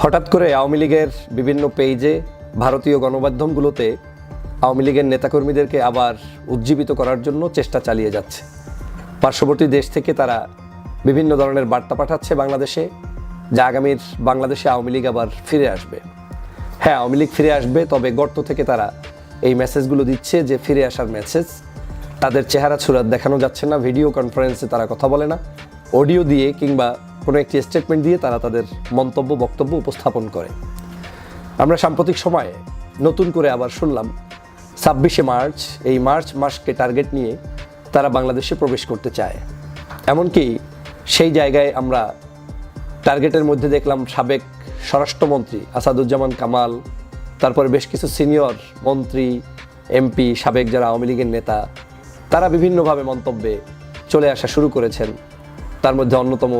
হঠাৎ করে আওয়ামী লীগের বিভিন্ন পেজে ভারতীয় গণমাধ্যমগুলোতে আওয়ামী লীগের নেতাকর্মীদেরকে আবার উজ্জীবিত করার জন্য চেষ্টা চালিয়ে যাচ্ছে। পার্শ্ববর্তী দেশ থেকে তারা বিভিন্ন ধরনের বার্তা পাঠাচ্ছে বাংলাদেশে, যে আগামীর বাংলাদেশে আওয়ামী লীগ আবার ফিরে আসবে। হ্যাঁ, আওয়ামী লীগ ফিরে আসবে, তবে গর্ত থেকে তারা এই মেসেজগুলো দিচ্ছে যে ফিরে আসার মেসেজ। তাদের চেহারা ছুরাত দেখানো যাচ্ছে না, ভিডিও কনফারেন্সে তারা কথা বলে না, অডিও দিয়ে কিংবা কোনো একটি স্টেটমেন্ট দিয়ে তারা তাদের মন্তব্য বক্তব্য উপস্থাপন করে। আমরা সাম্প্রতিক সময়ে নতুন করে আবার শুনলাম 26শে মার্চ, এই মার্চ মাসকে টার্গেট নিয়ে তারা বাংলাদেশে প্রবেশ করতে চায়। এমনকি সেই জায়গায় আমরা টার্গেটের মধ্যে দেখলাম সাবেক স্বরাষ্ট্রমন্ত্রী আসাদুজ্জামান কামাল, তারপরে বেশ কিছু সিনিয়র মন্ত্রী, এমপি, সাবেক যারা আওয়ামী লীগের নেতা, তারা বিভিন্নভাবে মন্তব্যে চলে আসা শুরু করেছেন। তার মধ্যে অন্যতম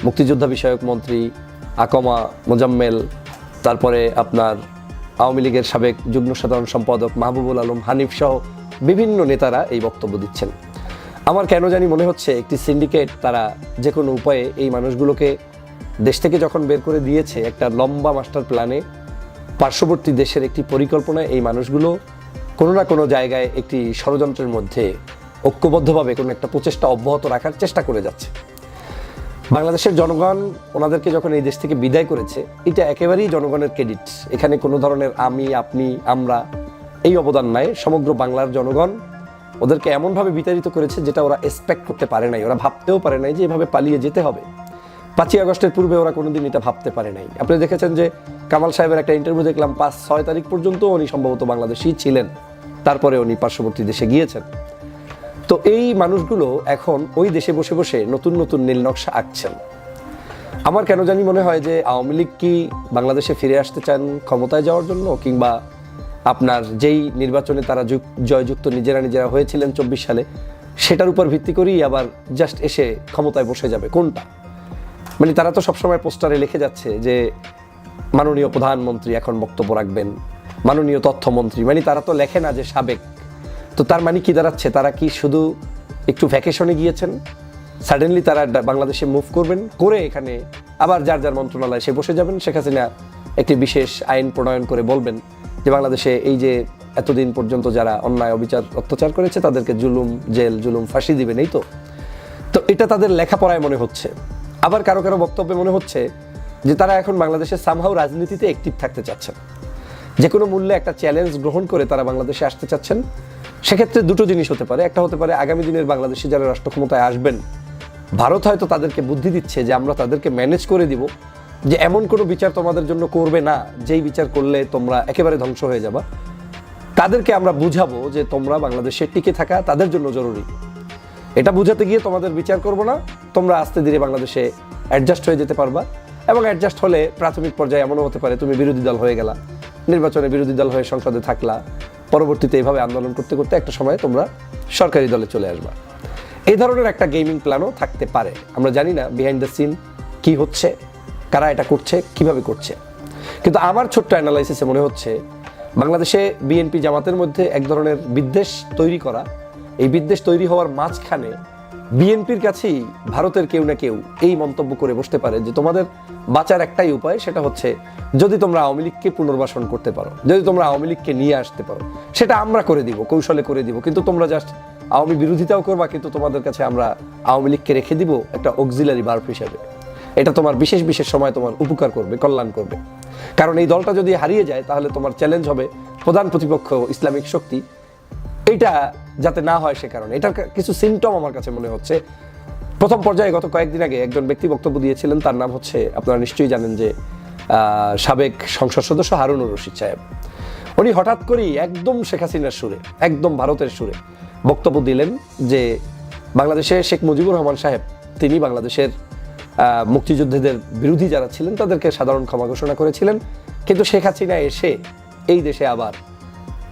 মুক্তিযোদ্ধা বিষয়ক মন্ত্রী আকমা মোজাম্মেল, তারপরে আপনার আওয়ামী লীগের সাবেক যুগ্ম সাধারণ সম্পাদক মাহবুবুল আলম হানিফ সহ বিভিন্ন নেতারা এই বক্তব্য দিচ্ছেন। আমার কেন জানি মনে হচ্ছে একটি সিন্ডিকেট তারা যে কোনো উপায়ে এই মানুষগুলোকে দেশ থেকে যখন বের করে দিয়েছে, একটা লম্বা মাস্টার প্ল্যানে, পার্শ্ববর্তী দেশের একটি পরিকল্পনায় এই মানুষগুলো কোনো না কোনো জায়গায় একটি ষড়যন্ত্রের মধ্যে ঐক্যবদ্ধভাবে কোনো একটা প্রচেষ্টা অব্যাহত রাখার চেষ্টা করে যাচ্ছে। বাংলাদেশের জনগণ ওনাদেরকে যখন এই দেশ থেকে বিদায় করেছে, এটা একেবারেই জনগণের ক্রেডিট। এখানে কোনো ধরনের আমি, আপনি, আমরা এই অবদান নাই। সমগ্র বাংলার জনগণ ওদেরকে এমনভাবে বিতাড়িত করেছে যেটা ওরা এক্সপেক্ট করতে পারে নাই, ওরা ভাবতেও পারে নাই যে এভাবে পালিয়ে যেতে হবে। 5ই আগস্টের পূর্বে ওরা কোনোদিন এটা ভাবতে পারে নাই। আপনি দেখেছেন যে কামাল সাহেবের একটা ইন্টারভিউ দেখলাম, 5-6 তারিখ পর্যন্ত উনি সম্ভবত বাংলাদেশেই ছিলেন, তারপরে উনি পার্শ্ববর্তী দেশে গিয়েছেন। তো এই মানুষগুলো এখন ওই দেশে বসে বসে নতুন নতুন নীল নকশা আঁকছেন। আমার কেন জানি মনে হয় যে আওয়ামী লীগ কি বাংলাদেশে ফিরে আসতে চান ক্ষমতায় যাওয়ার জন্য, কিংবা আপনার যেই নির্বাচনে তারা জয়যুক্ত নিজেরা হয়েছিলেন 24 সালে, সেটার উপর ভিত্তি করেই আবার জাস্ট এসে ক্ষমতায় বসে যাবে, কোনটা? মানে তারা তো সবসময় পোস্টারে লিখে যাচ্ছে যে মাননীয় প্রধানমন্ত্রী এখন বক্তব্য রাখবেন, মাননীয় তথ্যমন্ত্রী, মানে তারা তো লেখে না যে সাবেক। তো তার মানে কি দাঁড়াচ্ছে, তারা কি শুধু একটু ভ্যাকেশনে গিয়েছেন, সাডেনলি তারা বাংলাদেশে মুভ করবেন, করে এখানে আবার যার যার মন্ত্রণালয়ে সে বসে যাবেন, শেখ হাসিনা একটি বিশেষ আইন প্রণয়ন করে বলবেন যে বাংলাদেশে এই যে এতদিন পর্যন্ত যারা অন্যায় অবিচার অত্যাচার করেছে তাদেরকে জেল জুলুম ফাঁসি দিবেন, এই তো। তো এটা তাদের লেখাপড়ায় মনে হচ্ছে। আবার কারো কারো বক্তব্যে মনে হচ্ছে যে তারা এখন বাংলাদেশের সামহাউ রাজনীতিতে অ্যাক্টিভ থাকতে চাচ্ছেন, যে কোনো মূল্যে একটা চ্যালেঞ্জ গ্রহণ করে তারা বাংলাদেশে আসতে চাচ্ছেন। সেক্ষেত্রে দুটো জিনিস হতে পারে। একটা হতে পারে আগামী দিনের বাংলাদেশে যারা রাষ্ট্র ক্ষমতায় আসবেন, ভারত হয়তো তাদেরকে বুদ্ধি দিচ্ছে যে আমরা তাদেরকে ম্যানেজ করে দিব, যে এমন কোনো বিচার তোমাদের জন্য করবে না যেই বিচার করলে তোমরা একেবারে ধ্বংস হয়ে যাবা। তাদেরকে আমরা বুঝাবো যে তোমরা বাংলাদেশে টিকে থাকা তাদের জন্য জরুরি। এটা বুঝাতে গিয়ে তোমাদের বিচার করব না, তোমরা আস্তে ধীরে বাংলাদেশে অ্যাডজাস্ট হয়ে যেতে পারবা। এবং অ্যাডজাস্ট হলে প্রাথমিক পর্যায়ে এমনও হতে পারে তুমি বিরোধী দল হয়ে গেলা, নির্বাচনে বিরোধী দল হয়ে সংসদে থাকলা, পরবর্তীতে এইভাবে আন্দোলন করতে করতে একটা সময় তোমরা সরকারি দলে চলে আসবা। এই ধরনের একটা গেমিং প্ল্যানও থাকতে পারে। আমরা জানি না বিহাইন্ড দ্য সিন কি হচ্ছে, কারা এটা করছে, কিভাবে করছে। কিন্তু আমার ছোট্ট অ্যানালাইসিসে মনে হচ্ছে বাংলাদেশে বিএনপি জামাতের মধ্যে এক ধরনের বিদ্বেষ তৈরি করা, এই বিদ্বেষ তৈরি হওয়ার মাঝখানে বিএনপির কাছেই ভারতের কেউ না কেউ এই মন্তব্য করে বসতে পারে যে তোমাদের বাঁচার একটাই উপায়, সেটা হচ্ছে যদি তোমরা আওয়ামী লীগকে পুনর্বাসন করতে পারো, যদি তোমরা আওয়ামী লীগকে নিয়ে আসতে পারো, সেটা আমরা করে দিব, কৌশলে করে দিব, কিন্তু তোমরা জাস্ট আওয়ামী বিরোধিতাও করবা, কিন্তু তোমাদের কাছে আমরা আওয়ামী লীগকে রেখে দিব একটা অক্সিলারি ভার্ব হিসাবে। এটা তোমার বিশেষ বিশেষ সময় তোমার উপকার করবে, কল্যাণ করবে। কারণ এই দলটা যদি হারিয়ে যায় তাহলে তোমার চ্যালেঞ্জ হবে প্রধান প্রতিপক্ষ ইসলামিক শক্তি। এইটা যাতে না হয় সে কারণে এটার কিছু সিমটম আমার কাছে মনে হচ্ছে। প্রথম পর্যায়ে গত কয়েকদিন আগে একজন ব্যক্তি বক্তব্য দিয়েছিলেন, তার নাম হচ্ছে, আপনারা নিশ্চয়ই জানেন যে সাবেক সংসদ সদস্য হারুনুর রশিদ সাহেব। উনি হঠাৎ করেই একদম শেখ হাসিনার সুরে, একদম ভারতের সুরে বক্তব্য দিলেন যে বাংলাদেশে শেখ মুজিবুর রহমান সাহেব তিনি বাংলাদেশের মুক্তিযোদ্ধাদের বিরোধী যারা ছিলেন তাদেরকে সাধারণ ক্ষমা ঘোষণা করেছিলেন, কিন্তু শেখ হাসিনা এসে এই দেশে আবার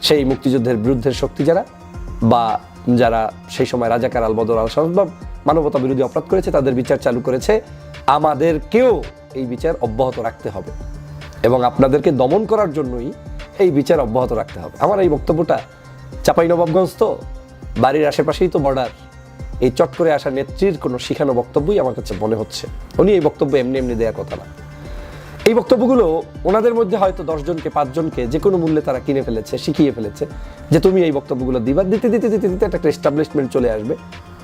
সেই মুক্তিযুদ্ধের বিরুদ্ধের শক্তি বা যারা সেই সময় রাজাকার আল বদর আল শাবাব মানবতা বিরোধী অপরাধ করেছে তাদের বিচার চালু করেছে। আমাদেরকেও এই বিচার অব্যাহত রাখতে হবে এবং আপনাদেরকে দমন করার জন্যই এই বিচার অব্যাহত রাখতে হবে। আমার এই বক্তব্যটা চাঁপাইনবাবগঞ্জ তো বাড়ির আশেপাশেই তো বর্ডার, এই চট করে আসা নেত্রীর কোনো শিখানো বক্তব্যই আমার কাছে মনে হচ্ছে। উনি এই বক্তব্য এমনি এমনি দেওয়ার কথা না। এই বক্তব্যগুলো ওনাদের মধ্যে হয়তো 10 জনকে 5 জনকে যে কোনো মূল্যে তারা কিনে ফেলেছে, শিখিয়ে ফেলেছে যে তুমি এই বক্তব্যগুলো দিবা, দিতে দিতে দিতে দিতে একটা এস্টাবলিশমেন্ট চলে আসবে।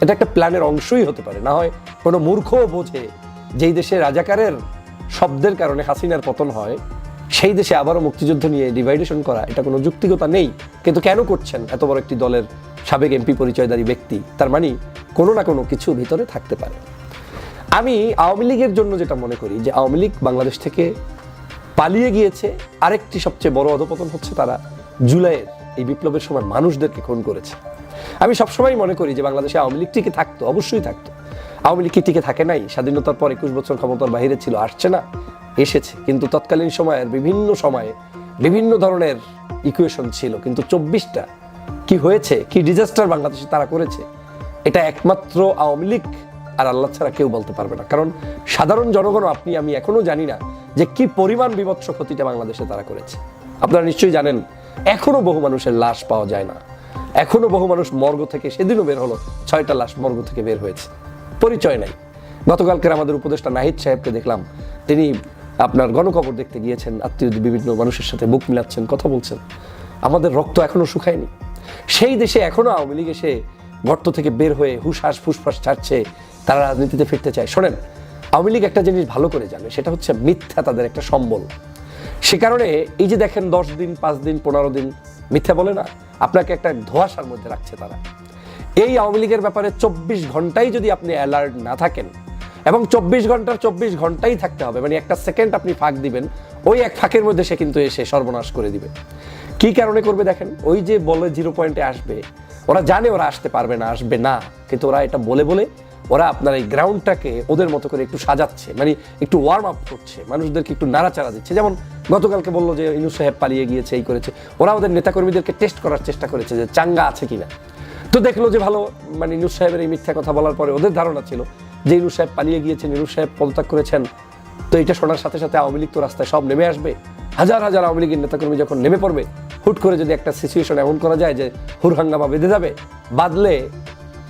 এটা একটা প্ল্যানের অংশই হতে পারে, না হয় কোনো মূর্খও বোঝে যেই দেশে রাজাকারের শব্দের কারণে হাসিনার পতন হয় সেই দেশে আবারও মুক্তিযুদ্ধ নিয়ে ডিভাইডেশন করা এটা কোনো যুক্তিকতা নেই। কিন্তু কেন করছেন এত বড় একটি দলের সাবেক এমপি পরিচয়ধারী ব্যক্তি? তার মানে কোনো না কোনো কিছু ভিতরে থাকতে পারে। আমি আওয়ামী লীগের জন্য যেটা মনে করি যে আওয়ামী লীগ বাংলাদেশ থেকে পালিয়ে গিয়েছে। আরেকটি সবচেয়ে বড় অধপতন হচ্ছে তারা জুলাইয়ের এই বিপ্লবের সময় মানুষদেরকে খুন করেছে। আমি সবসময় মনে করি যে বাংলাদেশে আওয়ামী লীগ টিকে থাকতো, অবশ্যই থাকতো। আওয়ামী লীগ কি টিকে থাকে নাই? স্বাধীনতার পর 21 বছর ক্ষমতার বাইরে ছিল, আসছে না? এসেছে, কিন্তু তৎকালীন সময়ের বিভিন্ন সময়ে বিভিন্ন ধরনের ইকুয়েশন ছিল, কিন্তু 24টা কি হয়েছে, কি ডিজাস্টার বাংলাদেশে তারা করেছে, এটা একমাত্র আওয়ামী লীগ আর আল্লাহ ছাড়া কেউ বলতে পারবে না। কারণ সাধারণ জনগণও, আপনি আমি এখনো জানি না যে কি পরিমাণ বিভৎস ক্ষতিটা বাংলাদেশে তারা করেছে। আপনারা নিশ্চয়ই জানেন এখনো বহু মানুষের লাশ পাওয়া যায় না, এখনো বহু মানুষ মর্গ থেকে, সেদিনও বের হলো 6টা লাশ মর্গ থেকে বের হয়েছে, পরিচয় নাই। গতকালকের আমাদের উপদেষ্টা নাহিদ সাহেবকে দেখলাম, তিনি আপনার গণকবর দেখতে গিয়েছেন, আত্মীয় বিভিন্ন মানুষের সাথে বুক মিলাচ্ছেন, কথা বলছেন। আমাদের রক্ত এখনো শুকায়নি। সেই দেশে এখনো আওয়ামী লীগ এসে গর্ত থেকে বের হয়ে হুশহাস ফুসফাস ছাড়ছে, তারা রাজনীতিতে ফিরতে চায়। শোনেন, আওয়ামী লীগ একটা জিনিস ভালো করে জানে, সেটা হচ্ছে মিথ্যা তাদের একটা সম্বল। সে কারণে এই যে দেখেন 10 দিন 5 দিন 15 দিন মিথ্যা বলে না, আপনাকে একটা ধোঁয়াশার মধ্যে রাখছে তারা। এই আওয়ামী লীগের ব্যাপারে 24 ঘন্টাই যদি আপনি অ্যালার্ট না থাকেন, এবং 24 ঘন্টার 24 ঘন্টাই থাকতে হবে, মানে একটা সেকেন্ড আপনি ফাঁক দিবেন, ওই এক ফাঁকের মধ্যে সে কিন্তু এসে সর্বনাশ করে দিবে। কি কারণে করবে দেখেন, ওই যে বলে 0 পয়েন্টে আসবে, ওরা জানে ওরা আসতে পারবে না, আসবে না, কিন্তু ওরা এটা বলে বলে ওরা আপনার এই গ্রাউন্ডটাকে ওদের মতো করে একটু সাজাচ্ছে, মানে একটু ওয়ার্ম আপ করছে, মানুষদেরকে একটু নাড়াচাড়া দিচ্ছে। যেমন গতকালকে বললো যে ইউনূস সাহেব পালিয়ে গিয়েছে, এই করেছে। ওরা ওদের নেতাকর্মীদেরকে টেস্ট করার চেষ্টা করেছে যে চাঙ্গা আছে কিনা। তো দেখলো যে ভালো, মানে ইউনূস সাহেবের এই মিথ্যা কথা বলার পরে ওদের ধারণা ছিল যে ইউনূস সাহেব পালিয়ে গিয়েছেন, ইউনূস সাহেব পদত্যাগ করেছেন। তো এটা শোনার সাথে সাথে আওয়ামী লীগ তো রাস্তায় সব নেমে আসবে, হাজার হাজার আওয়ামী লীগের নেতাকর্মী যখন নেমে পড়বে, হুট করে যদি একটা সিচুয়েশন এমন করা যায় যে হুরহাঙ্গামা বেঁধে যাবে, বাদলে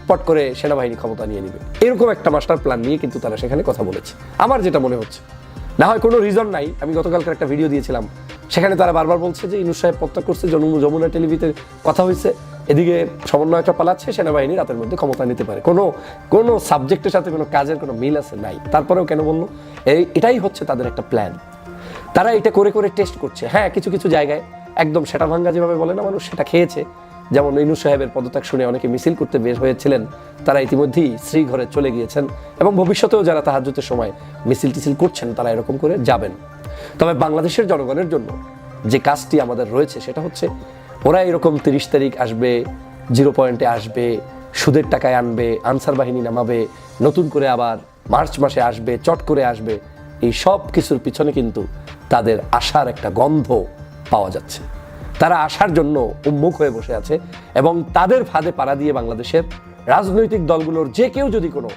পট করে সেনাবাহিনী ক্ষমতা নিয়ে নেবে, এরকম একটা মাস্টার প্ল্যান নিয়ে কিন্তু তারা সেখানে কথা বলেছে, আমার যেটা মনে হচ্ছে। না হয় কোনো রিজন নাই। আমি গতকালকার একটা ভিডিও দিয়েছিলাম, সেখানে তারা বারবার বলছে যে ইউনূস সাহেব পদত্যাগ করছে, যমুনা টেলিভিতে কথা হয়েছে, এদিকে সমন্বয়করা পালাচ্ছে, সেনাবাহিনী রাতের মধ্যে ক্ষমতা নিতে পারে। কোনো সাবজেক্টের সাথে কোনো কাজের কোনো মিল আছে নাই। তারপরেও কেন বললো? এটাই হচ্ছে তাদের একটা প্ল্যান। তারা এটা করে করে টেস্ট করছে। হ্যাঁ, কিছু কিছু জায়গায় একদম সেটা ভাঙ্গা যেভাবে বলে না মানুষ, সেটা খেয়েছে। যেমন ইউনূস সাহেবের পদত্যাগ শুনে অনেকে মিছিল করতে বের হয়েছিলেন, তারা ইতিমধ্যেই শ্রীঘরে চলে গিয়েছেন, এবং ভবিষ্যতেও যারা তাহাজ্জুদের সময় মিছিল টিছিল করছেন তারা এরকম করে যাবেন। তবে বাংলাদেশের জনগণের জন্য যে কাজটি আমাদের রয়েছে সেটা হচ্ছে, ওরা এরকম 30 তারিখ আসবে, 0 পয়েন্টে আসবে, সুদের টাকায় আনবে, আনসার বাহিনী নামাবে, নতুন করে আবার মার্চ মাসে আসবে, চট করে আসবে। এই সব কিছুর পিছনে কিন্তু তাদের আশার একটা গন্ধ পাওয়া যাচ্ছে। তারা আসার জন্য উন্মুখ হয়ে বসে আছে, এবং তাদের ফাঁদে পাড়া দিয়ে বাংলাদেশের রাজনৈতিক দলগুলোর যে কেউ যদি কোনো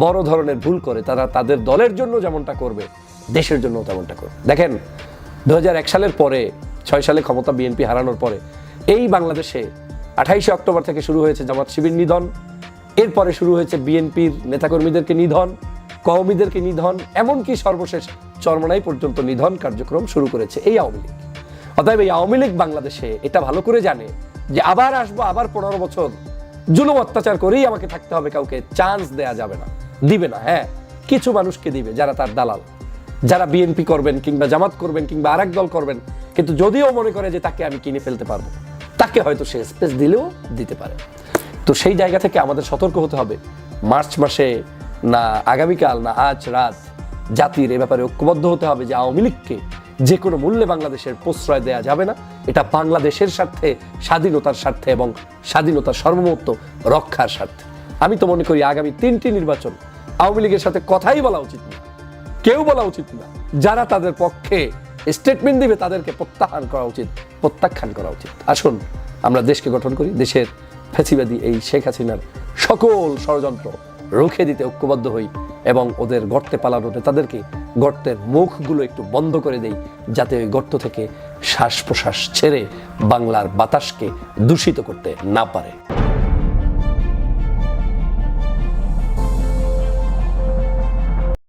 বড় ধরনের ভুল করে, তারা তাদের দলের জন্য যেমনটা করবে, দেশের জন্য তেমনটা করবে। দেখেন, 2001 সালের পরে, 6 সালে ক্ষমতা বিএনপি হারানোর পরে এই বাংলাদেশে 28শে অক্টোবর থেকে শুরু হয়েছে জামাত শিবির নিধন, এরপরে শুরু হয়েছে বিএনপির নেতাকর্মীদেরকে নিধন, কওমিদেরকে নিধন, এমনকি সর্বশেষ চরমনাই পর্যন্ত নিধন কার্যক্রম শুরু করেছে এই আওয়ামী লীগ। অতএব এই আওয়ামী লীগ বাংলাদেশে এটা ভালো করে জানে যে আবার আসবো, আবার 15 বছর জুলুম অত্যাচার করেই আমাকে থাকতে হবে, কাউকে চান্স দেয়া যাবে না, দিবে না। হ্যাঁ, কিছু মানুষকে দিবে যারা তার দালাল, যারা বিএনপি করবেন কিংবা জামাত করবেন কিংবা আরেক দল করবেন, কিন্তু যদিও মনে করে যে তাকে আমি কিনে ফেলতে পারবো, তাকে হয়তো সে স্পেস দিলেও দিতে পারে। তো সেই জায়গা থেকে আমাদের সতর্ক হতে হবে। মার্চ মাসে না আগামীকাল না আজ রাত জাতির এ ব্যাপারে ঐক্যবদ্ধ হতে হবে যে আওয়ামী লীগকে যে কোনো মূল্যে বাংলাদেশের প্রশ্রয় দেওয়া যাবে না। এটা বাংলাদেশের স্বার্থে, স্বাধীনতার স্বার্থে এবং স্বাধীনতার সার্বভৌমত্ব রক্ষার স্বার্থে। আমি তো মনে করি আগামী 3টি নির্বাচন আওয়ামী লীগের সাথে কথাই বলা উচিত না, কেউ বলা উচিত না। যারা তাদের পক্ষে স্টেটমেন্ট দিবে তাদেরকে প্রত্যাখ্যান করা উচিত। আসুন আমরা দেশকে গঠন করি, দেশের ফ্যাসিবাদী এই শেখ হাসিনার সকল ষড়যন্ত্র রুখে দিতে ঐক্যবদ্ধ হই, এবং ওদের গর্তে পালানো নেতাদেরকে গর্তের মুখগুলো একটু বন্ধ করে দেই, যাতে ওই গর্ত থেকে শ্বাস প্রশ্বাস ছেড়ে বাংলার বাতাসকে দূষিত করতে না পারে।